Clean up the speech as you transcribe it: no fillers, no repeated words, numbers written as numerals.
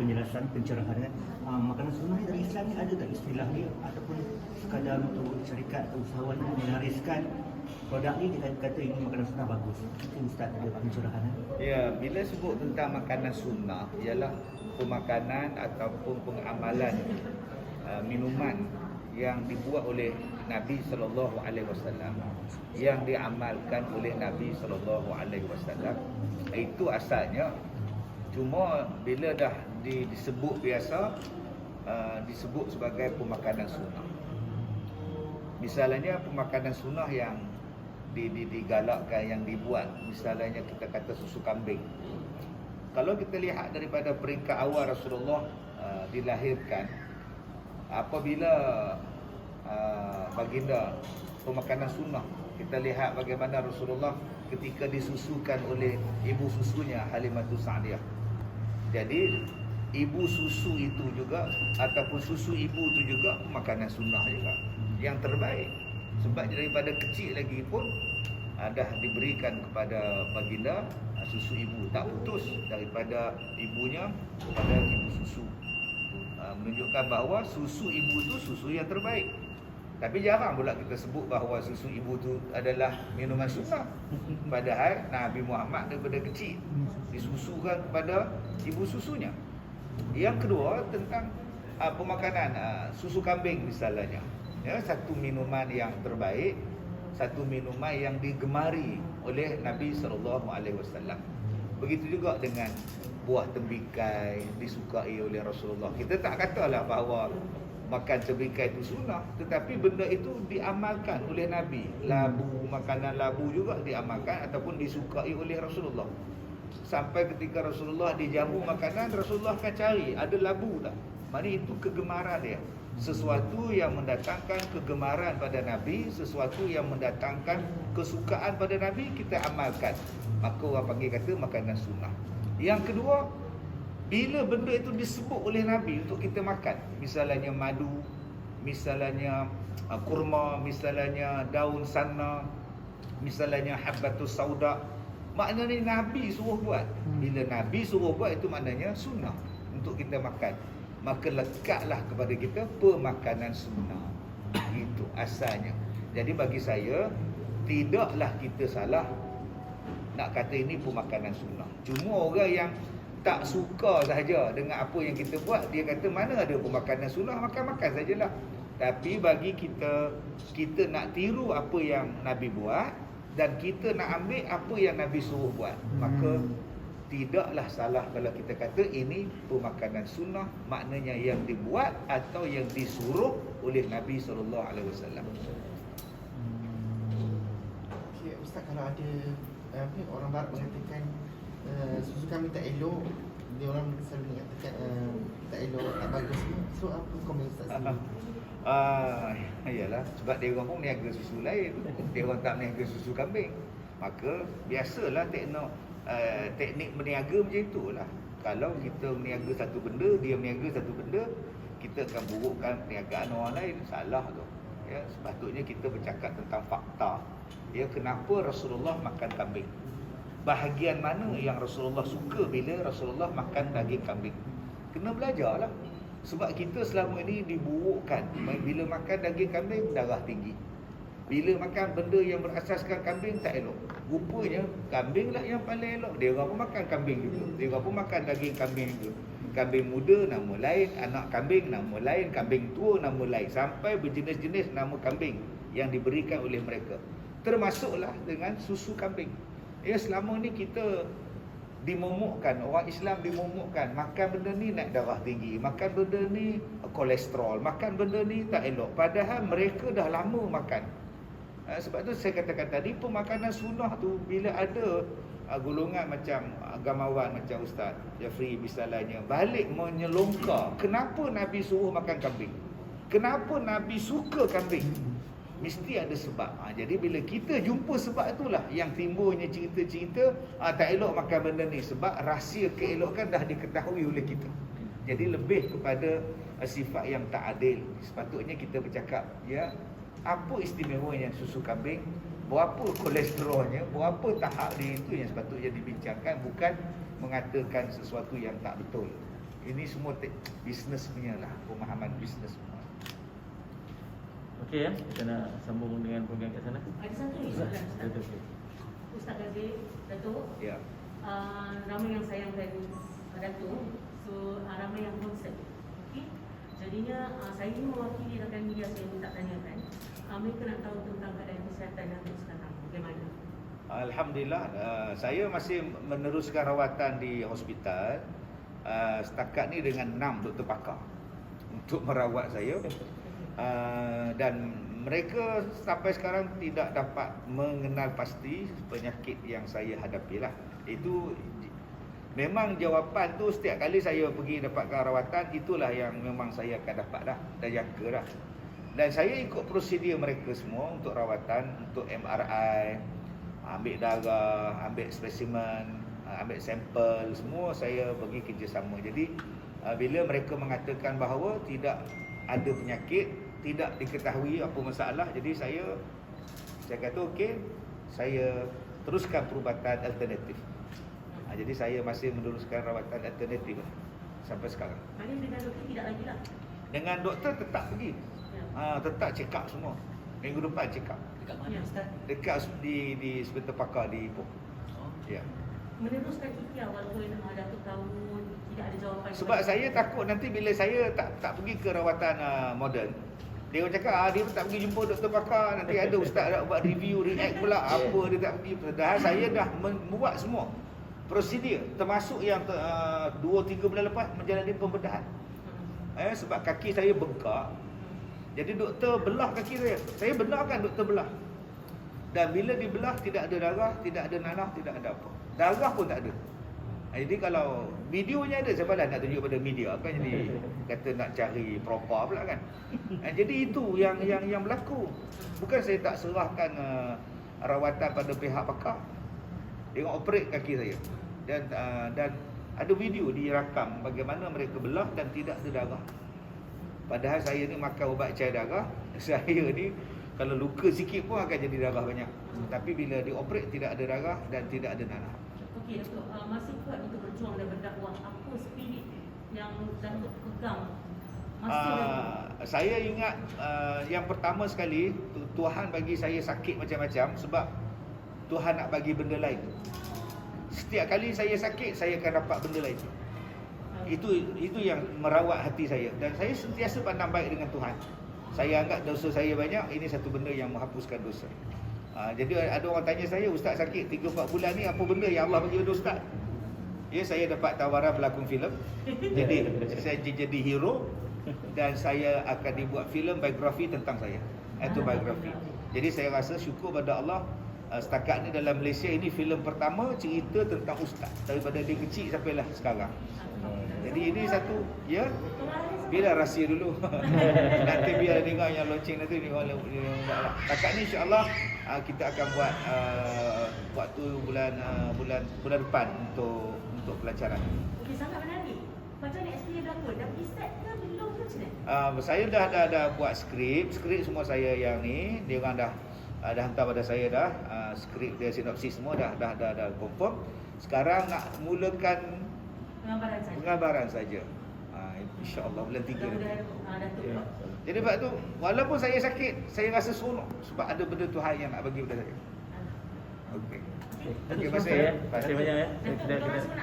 penjelasan, pencerahan makanan sunnah dari Islam ni ada tak istilah dia ataupun sekadar untuk syarikat atau usahawan menariskan produk ni kita kata ini makanan sunnah bagus. Mungkin Ustaz ada pencerahan. Ya, bila sebut tentang makanan sunnah ialah pemakanan ataupun pengamalan minuman yang dibuat oleh Nabi sallallahu alaihi wasallam, yang diamalkan oleh Nabi sallallahu alaihi wasallam. Itu asalnya. Cuma bila dah disebut biasa, disebut sebagai pemakanan sunnah. Misalnya pemakanan sunnah yang digalakkan, yang dibuat, misalnya kita kata susu kambing. Kalau kita lihat daripada peringkat awal Rasulullah dilahirkan, apabila baginda pemakanan sunnah, kita lihat bagaimana Rasulullah ketika disusukan oleh ibu susunya Halimatus Sa'diyah. Jadi ibu susu itu juga ataupun susu ibu itu juga makanan sunnah juga yang terbaik. Sebab daripada kecil lagi pun dah diberikan kepada baginda susu ibu, tak putus daripada ibunya kepada ibu susu. Menunjukkan bahawa susu ibu tu susu yang terbaik. Tapi jarang pula kita sebut bahawa susu ibu tu adalah minuman sunnah. Padahal Nabi Muhammad daripada kecil disusukan kepada ibu susunya. Yang kedua tentang pemakanan susu kambing misalnya. Ya, satu minuman yang terbaik, satu minuman yang digemari oleh Nabi SAW. Begitu juga dengan buah tembikai disukai oleh Rasulullah. Kita tak katalah bahawa makan tembikai itu sunnah, tetapi benda itu diamalkan oleh Nabi. Labu, makanan labu juga diamalkan ataupun disukai oleh Rasulullah. Sampai ketika Rasulullah dijamu makanan, Rasulullah akan cari ada labu tak. Maknanya itu kegemaran dia. Sesuatu yang mendatangkan kegemaran pada Nabi, sesuatu yang mendatangkan kesukaan pada Nabi, kita amalkan. Maka orang panggil kata makanan sunnah. Yang kedua, bila benda itu disebut oleh Nabi untuk kita makan, misalnya madu, misalnya kurma, misalnya daun sana, misalnya habbatus sauda, maknanya Nabi suruh buat. Bila Nabi suruh buat, itu maknanya sunnah untuk kita makan. Maka lekatlah kepada kita pemakanan sunnah. Itu asalnya. Jadi bagi saya, tidaklah kita salah nak kata ini pemakanan sunnah. Cuma orang yang tak suka saja dengan apa yang kita buat, dia kata mana ada pemakanan sunnah, makan-makan sajalah. Tapi bagi kita, kita nak tiru apa yang Nabi buat dan kita nak ambil apa yang Nabi suruh buat. Maka tidaklah salah kalau kita kata ini pemakanan sunnah, maknanya yang dibuat atau yang disuruh oleh Nabi SAW. Okay, Ustaz, kalau ada orang barat mengatakan susu kami tak elok, dia orang selalu mengatakan tak elok, tak bagus. So apa komen Ustaz sendiri? Yalah, sebab dia orang pun meniaga susu lain. Dia orang tak meniaga susu kambing. Maka biasalah teknik berniaga macam itulah. Kalau kita meniaga satu benda, dia meniaga satu benda, kita akan burukkan perniagaan orang lain. Salah tu. Ya, sepatutnya kita bercakap tentang fakta. Ya, kenapa Rasulullah makan kambing? Bahagian mana yang Rasulullah suka bila Rasulullah makan daging kambing? Kena belajarlah. Sebab kita selama ini diburukkan. Bila makan daging kambing, darah tinggi. Bila makan benda yang berasaskan kambing, tak elok. Rupanya kambing lah yang paling elok. Dia orang pun makan kambing juga. Dia orang pun makan daging kambing juga. Kambing muda nama lain, anak kambing nama lain, kambing tua nama lain. Sampai berjenis-jenis nama kambing yang diberikan oleh mereka. Termasuklah dengan susu kambing. Ya, selama ni kita dimomokkan, orang Islam dimomokkan, makan benda ni naik darah tinggi, makan benda ni kolesterol, makan benda ni tak elok. Padahal mereka dah lama makan. Sebab tu saya katakan tadi, pemakanan sunnah tu bila ada golongan macam agamawan macam Ustaz Jafri misalnya balik menyelongkar, kenapa Nabi suruh makan kambing? Kenapa Nabi suka kambing? Mesti ada sebab. Jadi bila kita jumpa sebab itulah yang timbulnya cerita-cerita tak elok makan benda ni, sebab rahsia keelokan dah diketahui oleh kita. Jadi lebih kepada sifat yang tak adil. Sepatutnya kita bercakap, ya, apa istimewanya susu kambing, berapa kolesterolnya, berapa tahap dia, itu yang sepatutnya dibincangkan, bukan mengatakan sesuatu yang tak betul. Ini semua bisnes punya lah, pemahaman bisnes semua. Okey ya, kita nak sambung dengan program kat sana. Ada satu ni soalan Ustaz. Betul. Ustaz Aziz, Datuk, Ya. ramai yang sayangkan Datuk, so ramai yang concern. Okey. Jadinya saya ini mewakili rakan media saya minta tanyakan. Mereka nak tahu tentang keadaan kesihatan Datuk sekarang. Bagaimana? Alhamdulillah, saya masih meneruskan rawatan di hospital. Setakat ni dengan 6 doktor pakar untuk merawat saya. Dan mereka sampai sekarang tidak dapat mengenal pasti penyakit yang saya hadapi lah. Itu memang jawapan tu setiap kali saya pergi dapatkan rawatan, itulah yang memang saya akan dapat dah dan jangka dah. Dan saya ikut prosedur mereka semua untuk rawatan, untuk MRI, ambil darah, ambil spesimen, ambil sampel, semua saya pergi kerjasama. Jadi bila mereka mengatakan bahawa tidak ada penyakit, tidak diketahui apa masalah, jadi saya kata okey, saya teruskan perubatan alternatif. Jadi saya masih meneruskan rawatan alternatif sampai sekarang. Maknanya dengan doktor tidak lagi lah. Dengan doktor tetap pergi. Tetap check up semua. Minggu depan check up. Dekat mana Ustaz? Dekat di hospital pakar di Ipoh. Oh. Ya. Meneruskan ikhtiar walaupun Datuk tahu tidak ada jawapan. Sebab saya takut nanti bila saya tak pergi ke rawatan moden, dia orang cakap dia tak pergi jumpa doktor pakar, nanti ada ustaz nak buat review, react pula apa dia tak pergi. Padahal saya dah membuat semua prosedur, termasuk yang 2-3 bulan lepas menjalani pembedahan. Sebab kaki saya bengkak, jadi doktor belah kaki saya. Saya benarkan doktor belah. Dan bila dibelah tidak ada darah, tidak ada nanah, tidak ada apa. Darah pun tak ada. Jadi kalau videonya ada, siapa dah nak tunjuk pada media kan, jadi kata nak cari propa pula kan. Jadi itu yang berlaku. Bukan saya tak serahkan rawatan pada pihak pakar. Dia operate kaki saya. Dan ada video dirakam bagaimana mereka belah dan tidak ada darah. Padahal saya ni makan ubat cair darah, saya ni kalau luka sikit pun akan jadi darah banyak. Tapi bila dioperate tidak ada darah dan tidak ada nanah. Okey Datuk, masih kuat untuk berjuang dan berdakwah. Apa spirit yang Datuk pegang? Saya ingat yang pertama sekali Tuhan bagi saya sakit macam-macam sebab Tuhan nak bagi benda lain. Setiap kali saya sakit, saya akan dapat benda lain. Itu yang merawat hati saya. Dan saya sentiasa pandang baik dengan Tuhan. Saya anggap dosa saya banyak, ini satu benda yang menghapuskan dosa. Jadi ada orang tanya saya, Ustaz sakit 3-4 bulan ni, apa benda yang Allah bagi pada Ustaz? Ya, saya dapat tawaran berlakon filem. Jadi saya jadi hero dan saya akan dibuat filem biografi tentang saya. Autobiografi. Jadi saya rasa syukur pada Allah, setakat ni dalam Malaysia ini filem pertama cerita tentang Ustaz daripada dia kecil sampailah sekarang. Jadi ini satu, ya, biar rahsia dulu. Nanti biar dengar yang launching nanti dengar lah. Setakat ni insya-Allah kita akan buat waktu bulan depan untuk pelancaran. Okey, sangat menarik. Macam ni experience berlakon, dah pergi set ke belum ke macam mana? Saya dah buat skrip semua saya yang ni, dia orang dah hantar pada saya dah skrip dia, sinopsis semua dah confirm. Sekarang nak mulakan penggambaran saja. InsyaAllah bulan 3 nanti. Datuk. Jadi sebab tu walaupun saya sakit, saya rasa seronok sebab ada benda Tuhan yang nak bagi pada saya. Okey. Terima kasih banyak ya. Datuk, kita